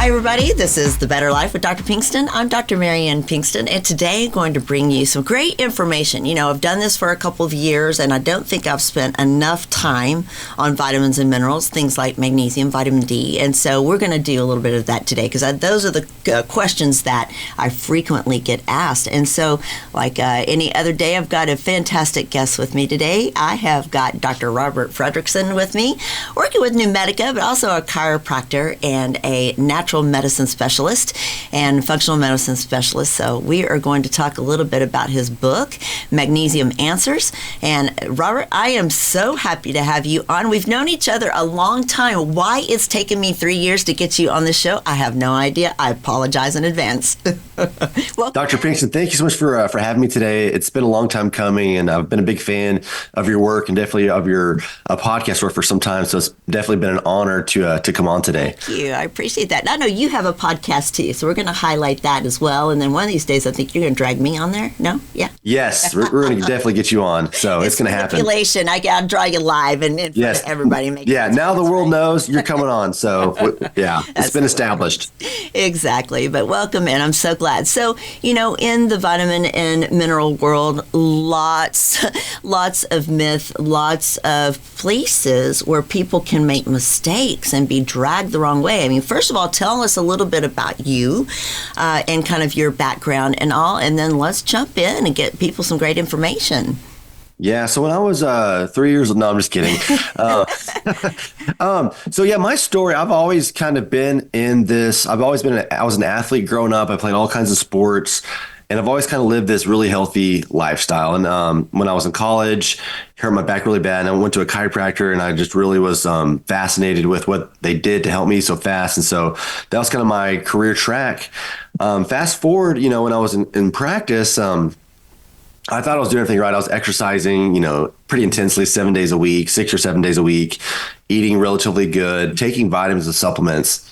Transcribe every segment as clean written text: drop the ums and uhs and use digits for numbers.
Hi, everybody. This is The Better Life with Dr. Pinkston. I'm Dr. Marianne Pinkston, and today I'm going to bring you some great information. You know, I've done this for a couple of years, and I don't think I've spent enough time on vitamins and minerals, things like magnesium, vitamin D, and so we're going to do a little bit of that today because those are the questions that I frequently get asked. And so, like any other day, I've got a fantastic guest with me today. I have got Dr. Robert Fredrickson with me, working with Numedica, but also a chiropractor and a natural medicine specialist and functional medicine specialist. So we are going to talk a little bit about his book, Magnesium Answers. And Robert, I am so happy to have you on. We've known each other a long time. Why it's taken me 3 years to get you on the show, I have no idea. I apologize in advance. Well, Dr. Pinkston, thank you so much for having me today. It's been a long time coming, and I've been a big fan of your work and definitely of your podcast work for some time. So it's definitely been an honor to come on today. Thank you. I appreciate that. I know you have a podcast too, so we're going to highlight that as well. And then one of these days, I think you're going to drag me on there. No? Yeah. Yes, we're going to definitely get you on. So it's going to happen. Manipulation. I'll draw you live and in front of everybody. Now the world knows you're coming on. So it's been established. Exactly. But welcome in. I'm so glad. So, you know, in the vitamin and mineral world, lots of myth, lots of places where people can make mistakes and be dragged the wrong way. I mean, first of all, tell us a little bit about you and kind of your background and all, and then let's jump in and get people some great information. Yeah. So when I was 3 years old, no, I'm just kidding. My story, I've always kind of been in this. I was an athlete growing up. I played all kinds of sports, and I've always kind of lived this really healthy lifestyle. And when I was in college, hurt my back really bad, and I went to a chiropractor, and I just really was fascinated with what they did to help me so fast. And so that was kind of my career track. Fast forward, you know, when I was in practice, I thought I was doing everything right. I was exercising, you know, pretty intensely 7 days a week, 6 or 7 days a week, eating relatively good, taking vitamins and supplements.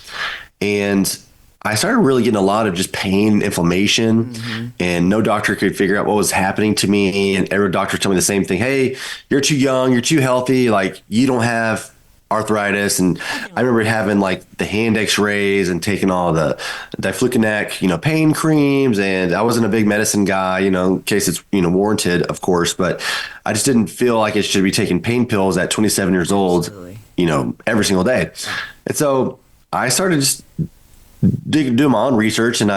And I started really getting a lot of just pain, inflammation, and no doctor could figure out what was happening to me. And every doctor told me the same thing. Hey, you're too young. You're too healthy. Like, you don't have arthritis. And I remember having like the hand x-rays and taking all the diflucanac, you know, pain creams. And I wasn't a big medicine guy, you know, in case it's, you know, warranted, of course, but I just didn't feel like I should be taking pain pills at 27 years old, you know, every single day. And so I started just doing my own research, and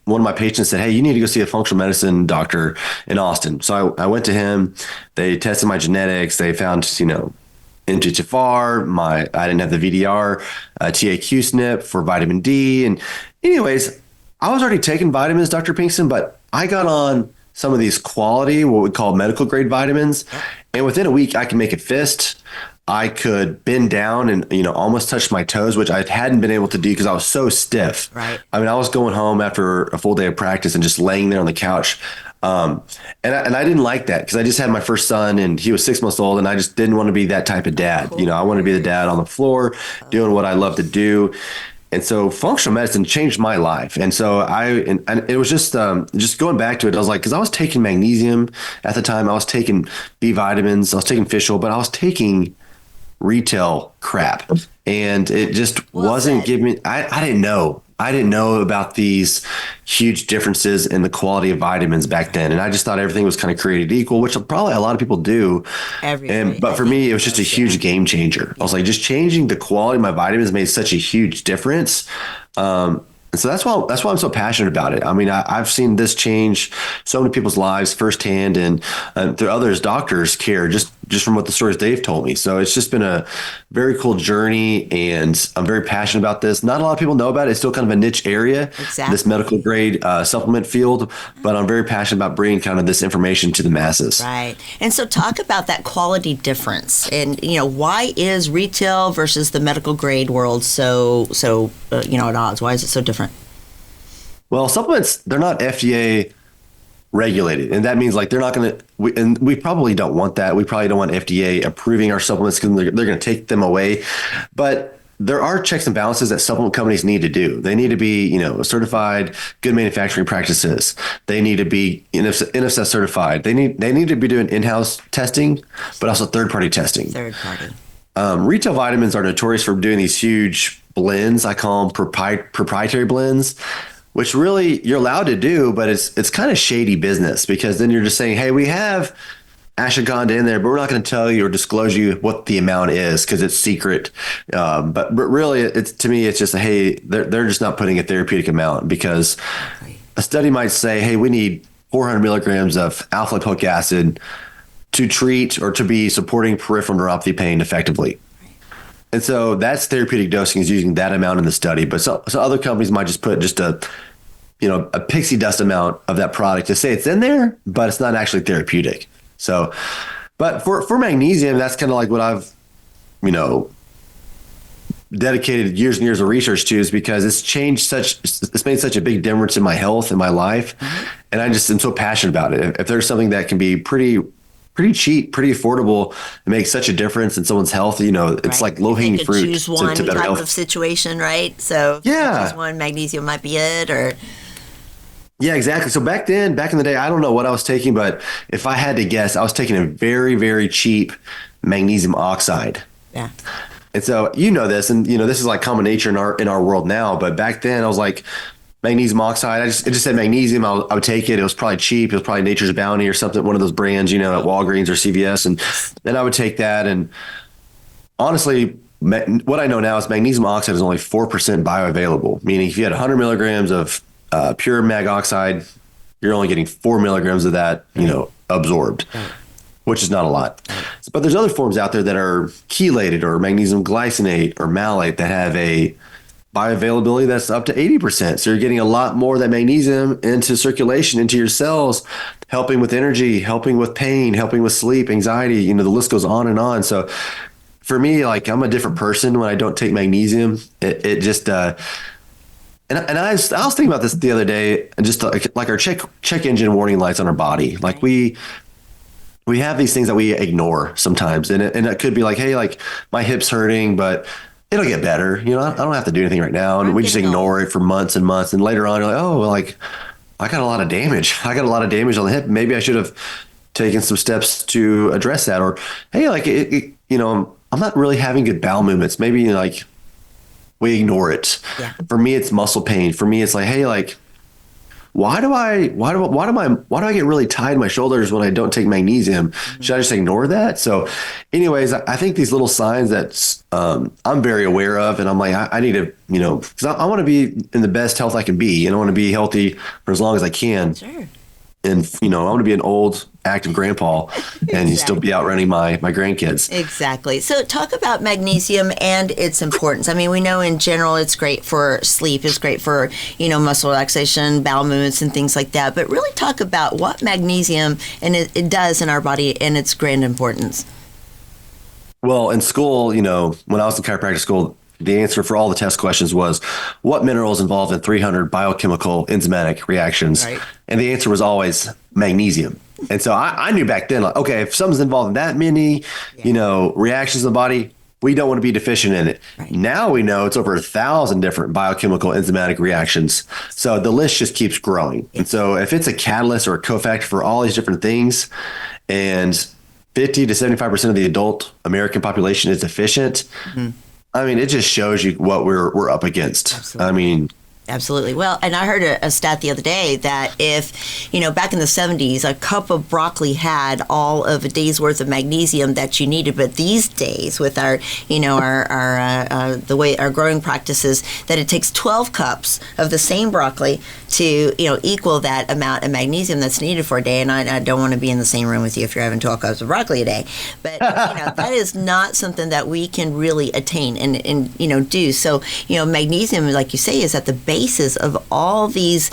one of my patients said, hey, you need to go see a functional medicine doctor in Austin. So I went to him. They tested my genetics. They found, you know, MTHFR, I didn't have the VDR, TAQ SNP for vitamin D. And anyways, I was already taking vitamins, Dr. Pinkston, but I got on some of these quality, what we call medical grade vitamins. And within a week, I could make a fist. I could bend down and, you know, almost touch my toes, which I hadn't been able to do because I was so stiff. Right. I mean, I was going home after a full day of practice and just laying there on the couch. And I didn't like that because I just had my first son and he was 6 months old, and I just didn't want to be that type of dad. You know, I wanted to be the dad on the floor doing what I love to do. And so functional medicine changed my life. And so and it was just going back to it. I was like, because I was taking magnesium at the time, I was taking B vitamins, I was taking fish oil, but I was taking retail crap, and it just wasn't giving me, I didn't know. I didn't know about these huge differences in the quality of vitamins back then. And I just thought everything was kind of created equal, which probably a lot of people do. But for me, it was just a huge game changer. I was like, just changing the quality of my vitamins made such a huge difference. And so that's why I'm so passionate about it. I mean, I've seen this change so many people's lives firsthand, and through others, doctors care just from what the stories they've told me. So it's just been a very cool journey, and I'm very passionate about this. Not a lot of people know about it. It's still kind of a niche area, this medical grade supplement field, but I'm very passionate about bringing kind of this information to the masses. Right. And so talk about that quality difference, and, you know, why is retail versus the medical grade world so at odds? Why is it so different? Well, supplements, they're not FDA regulated. And that means like they're not going to, and we probably don't want that. We probably don't want FDA approving our supplements because they're going to take them away. But there are checks and balances that supplement companies need to do. They need to be, you know, certified good manufacturing practices. They need to be NFSS certified. They need to be doing in-house testing, but also third-party testing. Third party. Retail vitamins are notorious for doing these huge blends. I call them proprietary blends, which really you're allowed to do, but it's kind of shady business, because then you're just saying, hey, we have ashwagandha in there, but we're not going to tell you or disclose you what the amount is because it's secret. But really, it's, to me, it's just, hey, they're just not putting a therapeutic amount, because a study might say, hey, we need 400 milligrams of alpha lipoic acid to treat or to be supporting peripheral neuropathy pain effectively. And so that's therapeutic dosing, is using that amount in the study. But so other companies might just put just a pixie dust amount of that product to say it's in there, but it's not actually therapeutic. So, but for magnesium, that's kind of like what I've, dedicated years and years of research to, is because it's made such a big difference in my health and my life. Mm-hmm. And I just am so passionate about it. If there's something that can be pretty cheap, pretty affordable, and make such a difference in someone's health, it's like low hanging fruit. Choose one to better type health. Of situation, right? So choose one, magnesium might be it, or. Yeah, exactly. So back in the day, I don't know what I was taking, but if I had to guess, I was taking a very, very cheap magnesium oxide. Yeah. And so this, and this is like common nature in our world now. But back then, I was like, magnesium oxide. It just said magnesium. I would take it. It was probably cheap. It was probably Nature's Bounty or something, one of those brands, at Walgreens or CVS. And then I would take that. And honestly, what I know now is magnesium oxide is only 4% bioavailable, meaning if you had 100 milligrams of pure mag oxide, you're only getting 4 milligrams of that, absorbed, which is not a lot. But there's other forms out there that are chelated or magnesium glycinate or malate that have a bioavailability that's up to 80%. So you're getting a lot more of that magnesium into circulation, into your cells, helping with energy, helping with pain, helping with sleep, anxiety, the list goes on and on. So for me, like, I'm a different person when I don't take magnesium. It just, and I was thinking about this the other day, and just like our check engine warning lights on our body. Like we have these things that we ignore sometimes, and it could be like, hey, like my hip's hurting, but it'll get better. I don't have to do anything right now, and we just ignore it for months and months. And later on, you're like, oh, well, like I got a lot of damage. I got a lot of damage on the hip. Maybe I should have taken some steps to address that. Or hey, like I'm not really having good bowel movements. Maybe like we ignore it. Yeah. For me, it's muscle pain. For me, it's like, hey, like, why do I get really tight in my shoulders when I don't take magnesium? Mm-hmm. Should I just ignore that? So anyways, I think these little signs that I'm very aware of, and I'm like, I need to, because I want to be in the best health I can be, and I want to be healthy for as long as I can. Sure. And, I want to be an old, active grandpa and still be out running my grandkids. Exactly. So talk about magnesium and its importance. I mean, we know in general it's great for sleep. It's great for, muscle relaxation, bowel movements, and things like that. But really talk about what magnesium and it does in our body and its grand importance. Well, in school, when I was in chiropractic school, the answer for all the test questions was, what minerals involved in 300 biochemical enzymatic reactions? Right. And the answer was always magnesium. And so I knew back then, like, okay, if something's involved in that many, reactions in the body, we don't want to be deficient in it. Right. Now we know it's over 1,000 different biochemical enzymatic reactions. So the list just keeps growing. And so if it's a catalyst or a cofactor for all these different things, and 50 to 75% of the adult American population is deficient, mm-hmm. I mean, it just shows you what we're up against. Absolutely. I mean, absolutely. Well, and I heard a stat the other day that if, back in the 70s, a cup of broccoli had all of a day's worth of magnesium that you needed. But these days, with our, the way our growing practices, that it takes 12 cups of the same broccoli to, equal that amount of magnesium that's needed for a day. And I don't want to be in the same room with you if you're having 12 cups of broccoli a day. But, that is not something that we can really attain and do. So, magnesium, like you say, is at the basis of all these,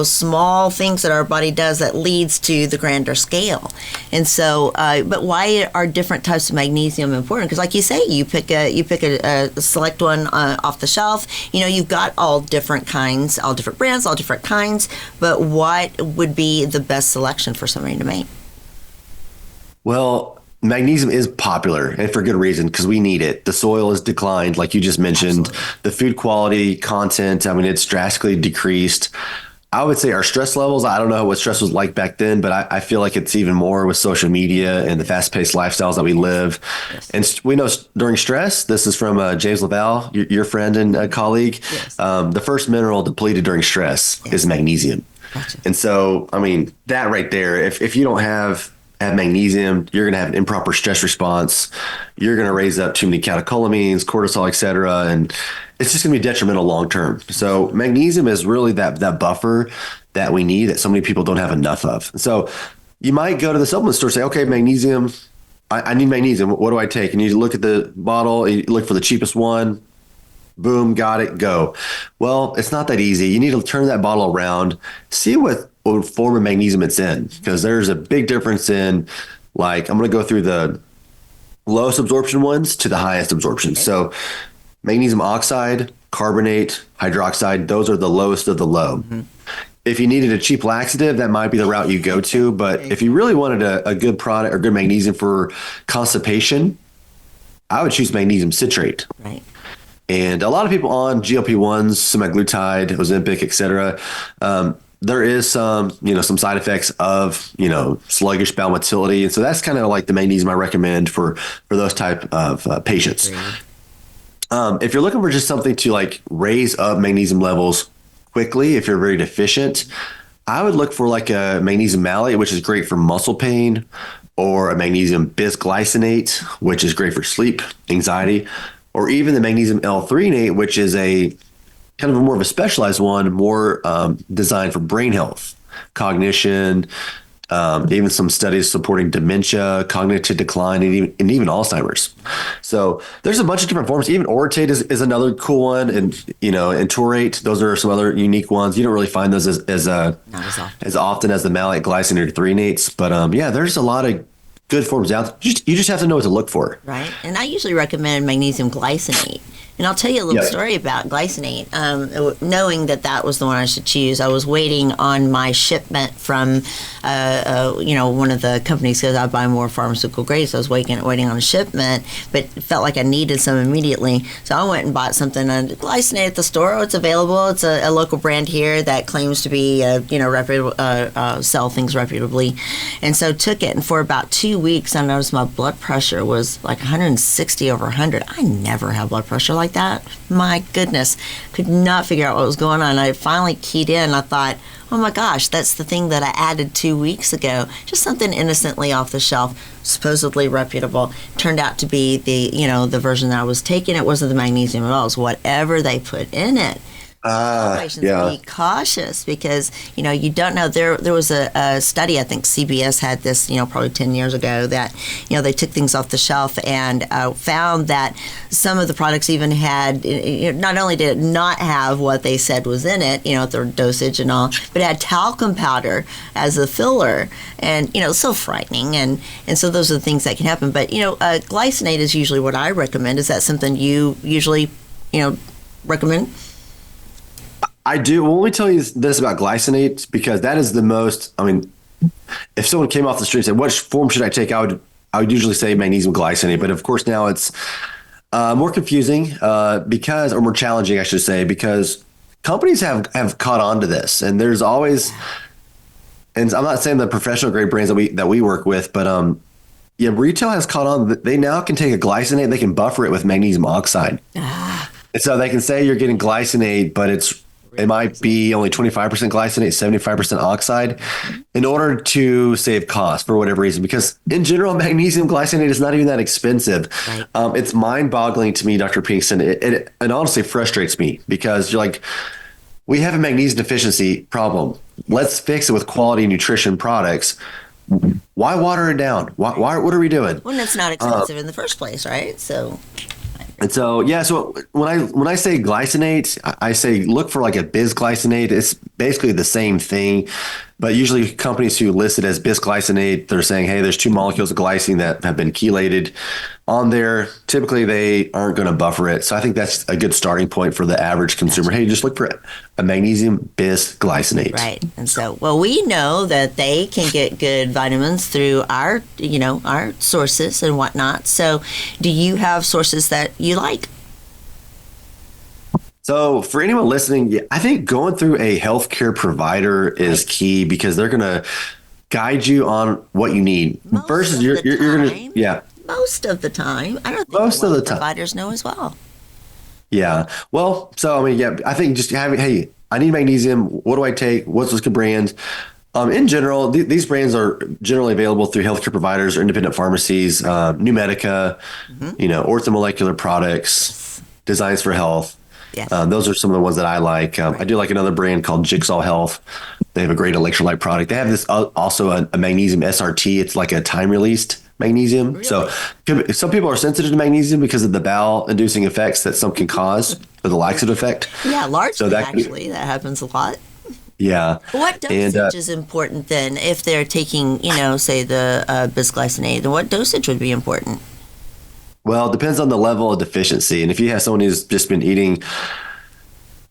small things that our body does that leads to the grander scale. And so, but why are different types of magnesium important? Because like you say, you pick a select one off the shelf. You've got all different kinds, all different brands, all different kinds, but what would be the best selection for somebody to make? Well, magnesium is popular, and for good reason, because we need it. The soil has declined, like you just mentioned. Absolutely. The food quality content, I mean, it's drastically decreased. I would say our stress levels, I don't know what stress was like back then, but I feel like it's even more with social media and the fast-paced lifestyles that we live. Yes. And we know during stress, this is from James Laval, your friend and colleague, Yes. the first mineral depleted during stress is magnesium. Gotcha. And so, I mean, that right there, if you don't have magnesium, you're going to have an improper stress response. You're going to raise up too many catecholamines, cortisol, et cetera. And it's just going to be detrimental long term. So magnesium is really that buffer that we need that so many people don't have enough of. So you might go to the supplement store and say, okay, magnesium, I need magnesium. What do I take? And you look at the bottle, you look for the cheapest one. Boom, got it, go. Well, it's not that easy. You need to turn that bottle around, see what form of magnesium it's in, because there's a big difference in, like, I'm going to go through the lowest absorption ones to the highest absorption. Okay. So magnesium oxide, carbonate, hydroxide, those are the lowest of the low. Mm-hmm. If you needed a cheap laxative, that might be the route you go to. But if you really wanted a good product or good magnesium for constipation, I would choose magnesium citrate. Right. And a lot of people on GLP-1s, semaglutide, Ozempic, et cetera, there is some side effects of, sluggish bowel motility. And so that's kind of like the magnesium I recommend for those type of patients. If you're looking for just something to like raise up magnesium levels quickly, if you're very deficient, I would look for like a magnesium malate, which is great for muscle pain, or a magnesium bisglycinate, which is great for sleep, anxiety, or even the magnesium L-threonate, which is a kind of a more of a specialized one, more designed for brain health, cognition, even some studies supporting dementia, cognitive decline, and even Alzheimer's. So there's a bunch of different forms. Even orotate is another cool one, and and taurate. Those are some other unique ones. You don't really find those as often as the malate, glycinate, or threonates. But there's a lot of good forms out. You just have to know what to look for. Right. And I usually recommend magnesium glycinate. And I'll tell you a little story about glycinate. Knowing that was the one I should choose, I was waiting on my shipment from, one of the companies, because I buy more pharmaceutical grade. So I was waiting on a shipment, but felt like I needed some immediately. So I went and bought something on glycinate at the store. It's available. It's a local brand here that claims to be, reputable, sell things reputably. And so took it. And for about 2 weeks, I noticed my blood pressure was like 160 over 100. I never have blood pressure like that. My goodness, could not figure out what was going on. I finally keyed in. I thought, oh my gosh, that's the thing that I added 2 weeks ago. Just something innocently off the shelf, supposedly reputable. Turned out to be the version that I was taking. It wasn't the magnesium at all. It was whatever they put in it. Be cautious, because you don't know. There was a study, I think CBS had this probably 10 years ago, that they took things off the shelf and found that some of the products even had, not only did it not have what they said was in it, their dosage and all, but it had talcum powder as a filler, and it's so frightening, and so those are the things that can happen. But glycinate is usually what I recommend. Is that something you usually recommend? I do. Well, let me tell you this about glycinate, because that is the most, if someone came off the street and said, what form should I take? I would usually say magnesium glycinate. But of course now it's more confusing or more challenging, I should say, because companies have caught on to this. And there's always, and I'm not saying the professional grade brands that we work with, but retail has caught on. They now can take a glycinate and they can buffer it with magnesium oxide. And so they can say you're getting glycinate, but it might be only 25% glycinate, 75% oxide, in order to save cost for whatever reason. Because in general, magnesium glycinate is not even that expensive. Right. It's mind-boggling to me, Dr. Pinkston. It honestly frustrates me, because you're like, we have a magnesium deficiency problem. Let's fix it with quality nutrition products. Why water it down? What are we doing? Well, it's not expensive in the first place, right? So. And so, so when I say glycinate, I say look for like a bisglycinate. It's basically the same thing, but usually companies who list it as bisglycinate, they're saying, hey, there's 2 molecules of glycine that have been chelated on there. Typically, they aren't going to buffer it. So I think that's a good starting point for the average consumer. Hey, just look for a magnesium bisglycinate. Right. And so, we know that they can get good vitamins through our sources and whatnot. So do you have sources that you like? So for anyone listening, yeah, I think going through a healthcare provider is key because they're going to guide you on what you need Most versus of the you're going time. to, yeah, Most of the time. I don't think most a of lot the of time. providers know as well. Yeah. Well, so I mean, yeah, I think just having, hey, I need magnesium. What do I take? What's this good brand? In general, these brands are generally available through healthcare providers or independent pharmacies, New Medica, orthomolecular products, Designs for Health. Yes. Those are some of the ones that I like. I do like another brand called Jigsaw Health. They have a great electrolyte product. They have this also a magnesium SRT. It's like a time released magnesium. Really? So some people are sensitive to magnesium because of the bowel inducing effects that some can cause, or the laxative effect. Yeah, So largely actually, that happens a lot. yeah. What dosage is important then if they're taking, say the bisglycinate? What dosage would be important? Well, it depends on the level of deficiency. And if you have someone who's just been eating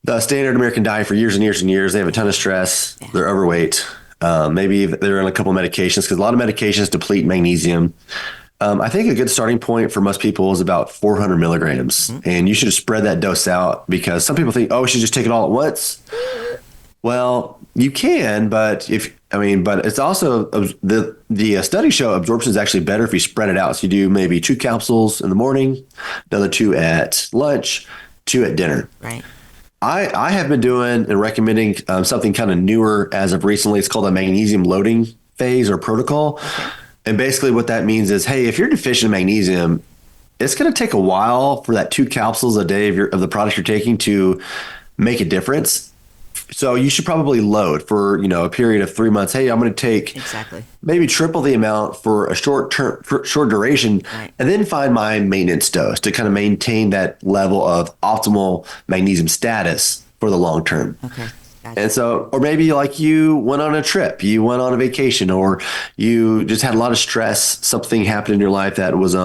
the standard American diet for years and years and years, they have a ton of stress, they're overweight, maybe they're on a couple of medications because a lot of medications deplete magnesium. I think a good starting point for most people is about 400 milligrams. And you should spread that dose out because some people think, oh, we should just take it all at once. Well, you can, but but it's also the studies show absorption is actually better if you spread it out. So you do maybe 2 capsules in the morning, another 2 at lunch, 2 at dinner. Right. I have been doing and recommending something kind of newer as of recently. It's called a magnesium loading phase or protocol. Okay. And basically what that means is, hey, if you're deficient in magnesium, it's going to take a while for that 2 capsules a day of the product you're taking to make a difference. So you should probably load for, a period of 3 months. Hey, I'm going to take maybe triple the amount for a short duration, and then find my maintenance dose to kind of maintain that level of optimal magnesium status for the long term. Okay. Gotcha. And so, or maybe like you went on a trip, you went on a vacation, or you just had a lot of stress. Something happened in your life that was,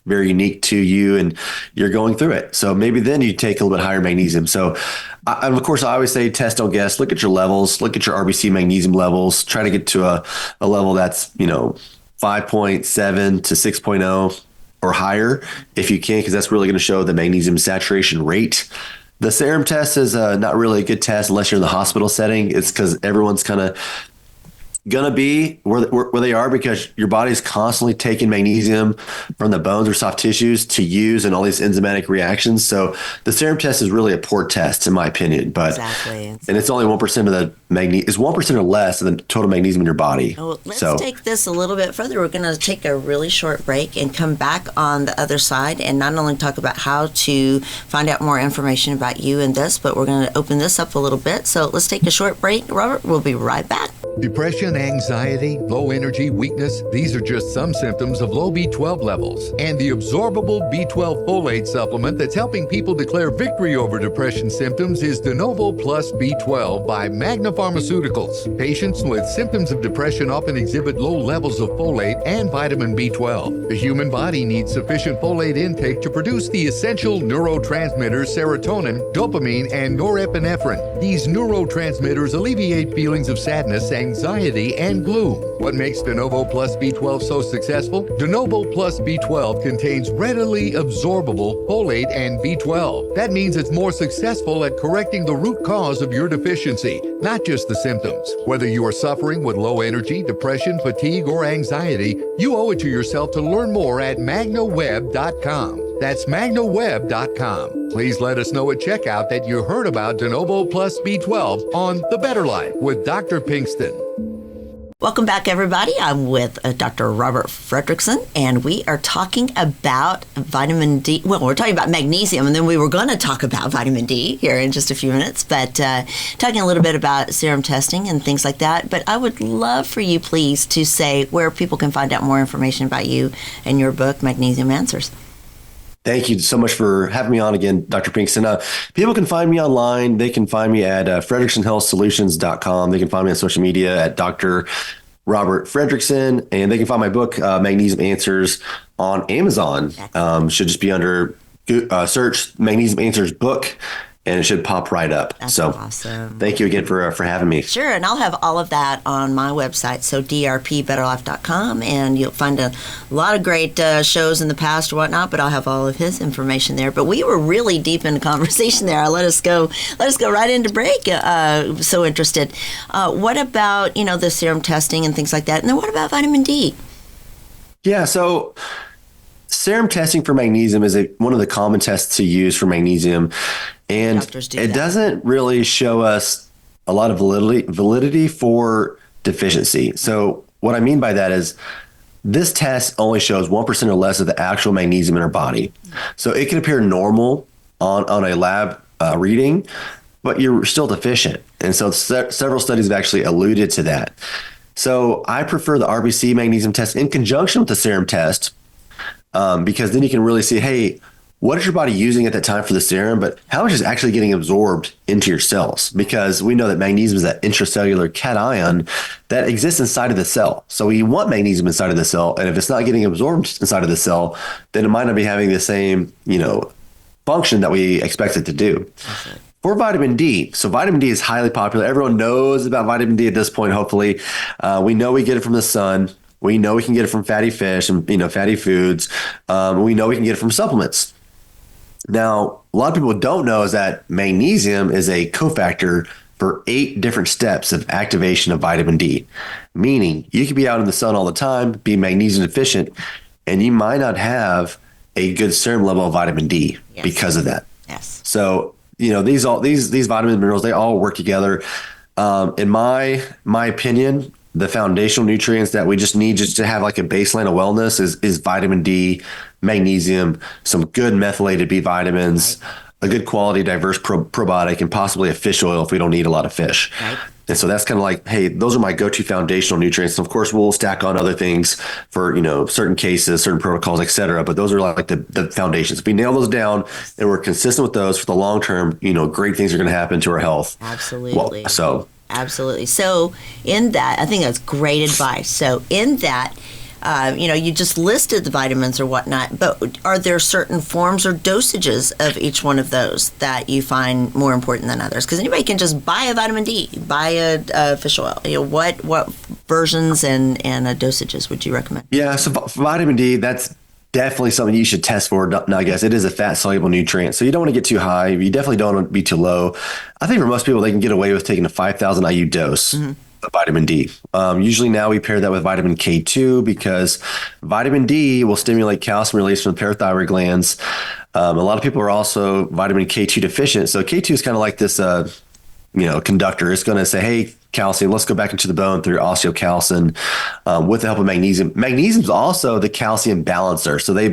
very unique to you and you're going through it. So maybe then you take a little bit higher magnesium. So of course, I always say test, don't guess. Look at your levels, look at your RBC magnesium levels, try to get to a level that's, 5.7 to 6.0 or higher if you can, because that's really going to show the magnesium saturation rate. The serum test is not really a good test unless you're in the hospital setting. It's because everyone's kind of gonna be where they are because your body's constantly taking magnesium from the bones or soft tissues to use in all these enzymatic reactions. So the serum test is really a poor test in my opinion, but and it's only 1% of the magnesium is 1% or less of the total magnesium in your body. Well, let's take this a little bit further. We're going to take a really short break and come back on the other side and not only talk about how to find out more information about you and this, but we're going to open this up a little bit. So let's take a short break. Robert, we'll be right back. Depression, anxiety, low energy, weakness, these are just some symptoms of low B12 levels. And the absorbable B12 folate supplement that's helping people declare victory over depression symptoms is De Novo Plus B12 by Magna Pharmaceuticals. Patients with symptoms of depression often exhibit low levels of folate and vitamin B12. The human body needs sufficient folate intake to produce the essential neurotransmitters serotonin, dopamine, and norepinephrine. These neurotransmitters alleviate feelings of sadness, anxiety, and gloom. What makes De Novo Plus B12 so successful? De Novo Plus B12 contains readily absorbable folate and B12. That means it's more successful at correcting the root cause of your deficiency, not just the symptoms. Whether you are suffering with low energy, depression, fatigue, or anxiety, you owe it to yourself to learn more at magnaweb.com. That's magnaweb.com. Please let us know at checkout that you heard about De Novo Plus B12 on The Better Life with Dr. Pinkston. Welcome back, everybody. I'm with Dr. Robert Fredrickson, and we are talking about vitamin D. Well, we're talking about magnesium, and then we were going to talk about vitamin D here in just a few minutes, but talking a little bit about serum testing and things like that. But I would love for you, please, to say where people can find out more information about you and your book, Magnesium Answers. Thank you so much for having me on again, Dr. Pinkston. People can find me online. They can find me at fredricksonhealthsolutions.com. They can find me on social media at Dr. Robert Fredrickson, and they can find my book, Magnesium Answers, on Amazon. Should just be under search Magnesium Answers book, and it should pop right up. That's so awesome. Thank you again for having me. Sure, and I'll have all of that on my website, so drpbetterlife.com, and you'll find a lot of great shows in the past or whatnot, but I'll have all of his information there. But we were really deep in the conversation there. Let us go right into break. So interested. What about, the serum testing and things like that? And then what about vitamin D? Yeah, so serum testing for magnesium is one of the common tests to use for magnesium, and it doesn't really show us a lot of validity for deficiency. So what I mean by that is this test only shows 1% or less of the actual magnesium in our body. So it can appear normal on a lab reading, but you're still deficient. And so several studies have actually alluded to that. So I prefer the RBC magnesium test in conjunction with the serum test, because then you can really see, hey, what is your body using at that time for the serum, but how much is actually getting absorbed into your cells? Because we know that magnesium is that intracellular cation that exists inside of the cell. So we want magnesium inside of the cell, and if it's not getting absorbed inside of the cell, then it might not be having the same, function that we expect it to do. Okay. For vitamin D, so vitamin D is highly popular. Everyone knows about vitamin D at this point, hopefully. We know we get it from the sun. We know we can get it from fatty fish and fatty foods. We know we can get it from supplements. Now, a lot of people don't know is that magnesium is a cofactor for 8 different steps of activation of vitamin D, meaning you could be out in the sun all the time, be magnesium deficient, and you might not have a good serum level of vitamin D because of that. Yes. So, these vitamins and minerals, they all work together. In my opinion, the foundational nutrients that we just need just to have like a baseline of wellness is vitamin D, magnesium, some good methylated B vitamins, a good quality diverse probiotic, and possibly a fish oil if we don't eat a lot of fish. Right. And so that's kind of like, hey, those are my go-to foundational nutrients. And of course, we'll stack on other things for, certain cases, certain protocols, et cetera. But those are like the foundations. If we nail those down and we're consistent with those for the long term, great things are going to happen to our health. Absolutely. Absolutely. So in that, I think that's great advice. So in that, you just listed the vitamins or whatnot, but are there certain forms or dosages of each one of those that you find more important than others? Because anybody can just buy a vitamin D, buy a fish oil. What versions and dosages would you recommend? Yeah, so for vitamin D, that's definitely something you should test for. Now, I guess it is a fat soluble nutrient, so you don't want to get too high. You definitely don't want to be too low. I think for most people, they can get away with taking a 5,000 IU dose. Mm-hmm. Vitamin D. Usually now we pair that with vitamin K2 because vitamin D will stimulate calcium release from the parathyroid glands. A lot of people are also vitamin K2 deficient. So K2 is kind of like this, conductor. It's going to say, hey, calcium, let's go back into the bone through osteocalcin with the help of magnesium. Magnesium is also the calcium balancer. So they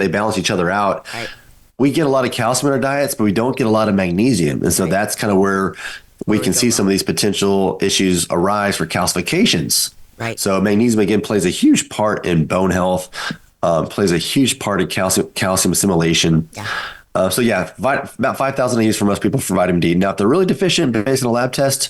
balance each other out. Right. We get a lot of calcium in our diets, but we don't get a lot of magnesium. And so that's kind of where we can see some of these potential issues arise for calcifications. Right. So magnesium, again, plays a huge part in bone health, plays a huge part in calcium assimilation. Yeah. About 5,000 IUs for most people for vitamin D. Now, if they're really deficient based on a lab test,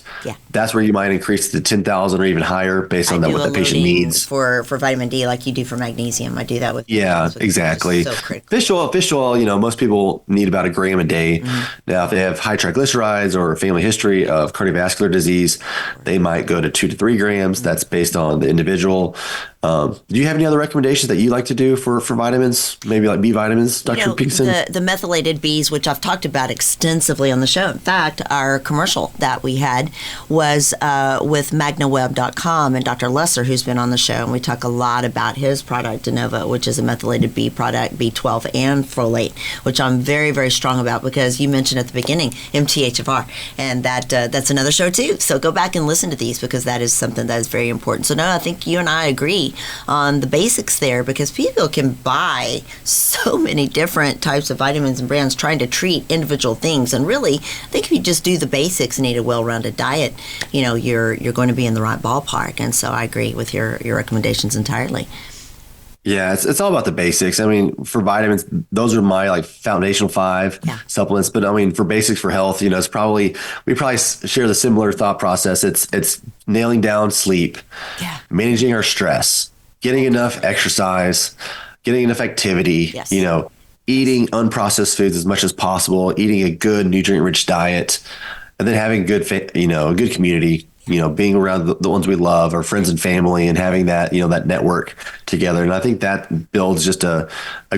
that's where you might increase to 10,000 or even higher based on what the patient needs. For vitamin D, like you do for magnesium, I do that with. Yeah, exactly. So fish oil, most people need about 1 gram a day. Mm-hmm. Now, if they have high triglycerides or a family history of cardiovascular disease, they might go to 2 to 3 grams. Mm-hmm. That's based on the individual. Do you have any other recommendations that you like to do for vitamins, maybe like B vitamins, Dr. Pinkston? The methylated Bs, which I've talked about extensively on the show. In fact, our commercial that we had was with magnaweb.com and Dr. Lesser, who's been on the show, and we talk a lot about his product, Denova, which is a methylated B product, B12 and folate, which I'm very, very strong about because you mentioned at the beginning MTHFR, and that's another show too. So go back and listen to these because that is something that is very important. So no, I think you and I agree on the basics there because people can buy so many different types of vitamins and brands trying to treat individual things, and really I think if you just do the basics and eat a well-rounded diet, you're going to be in the right ballpark. And so I agree with your recommendations entirely. Yeah, it's all about the basics. I mean, for vitamins, those are my foundational 5 supplements. But I mean, for basics for health, we probably share the similar thought process. It's nailing down sleep, managing our stress, getting enough exercise, getting enough activity, eating unprocessed foods as much as possible, eating a good nutrient-rich diet, and then having a good community, being around the ones we love, our friends and family, and having that, that network together. And I think that builds just a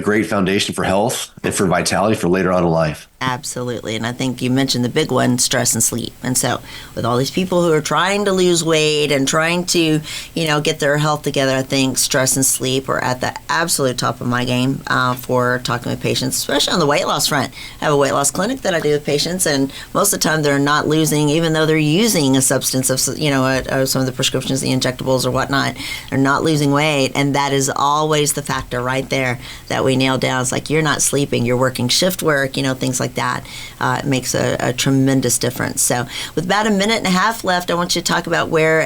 great foundation for health and for vitality for later on in life. Absolutely. And I think you mentioned the big one, stress and sleep. And so with all these people who are trying to lose weight and trying to, get their health together, I think stress and sleep are at the absolute top of my game for talking with patients, especially on the weight loss front. I have a weight loss clinic that I do with patients, and most of the time they're not losing, even though they're using a substance of, some of the prescriptions, the injectables or whatnot, they're not losing weight. And that is always the factor right there that we nail down. It's like, you're not sleeping, you're working shift work, things like that. It makes a tremendous difference. So with about a minute and a half left, I want you to talk about where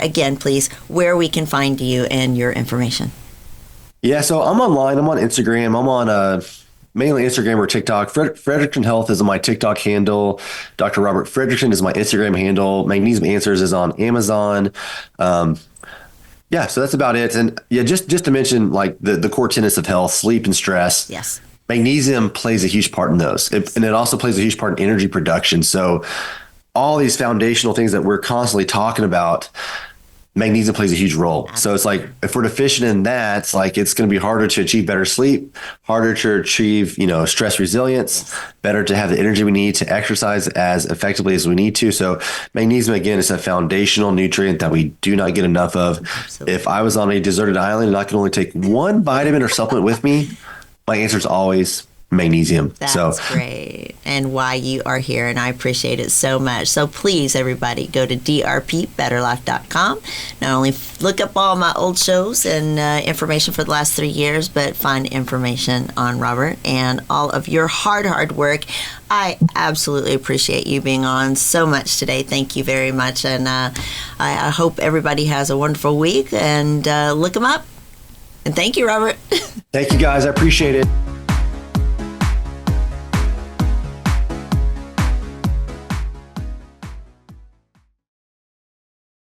we can find you and your information. Yeah, so I'm online. I'm on Instagram. I'm on mainly Instagram or TikTok. Fredrickson Health is my TikTok handle. Dr. Robert Fredrickson is my Instagram handle. Magnesium Answers is on Amazon. Yeah, so that's about it. And yeah, just to mention like the core tenets of health, sleep and stress. Yes. Magnesium plays a huge part in those. And it also plays a huge part in energy production. So all these foundational things that we're constantly talking about, magnesium plays a huge role. Absolutely. So it's like, if we're deficient in that, it's like, it's going to be harder to achieve better sleep, harder to achieve, stress resilience, better to have the energy we need to exercise as effectively as we need to. So magnesium, again, is a foundational nutrient that we do not get enough of. Absolutely. If I was on a deserted island and I could only take one vitamin or supplement with me, my answer is always magnesium. That's great. And why you are here, and I appreciate it so much. So please, everybody, go to drpbetterlife.com. Not only look up all my old shows and information for the last 3 years, but find information on Robert and all of your hard work. I absolutely appreciate you being on so much today. Thank you very much. And I hope everybody has a wonderful week, and look him up. And thank you, Robert. Thank you, guys. I appreciate it.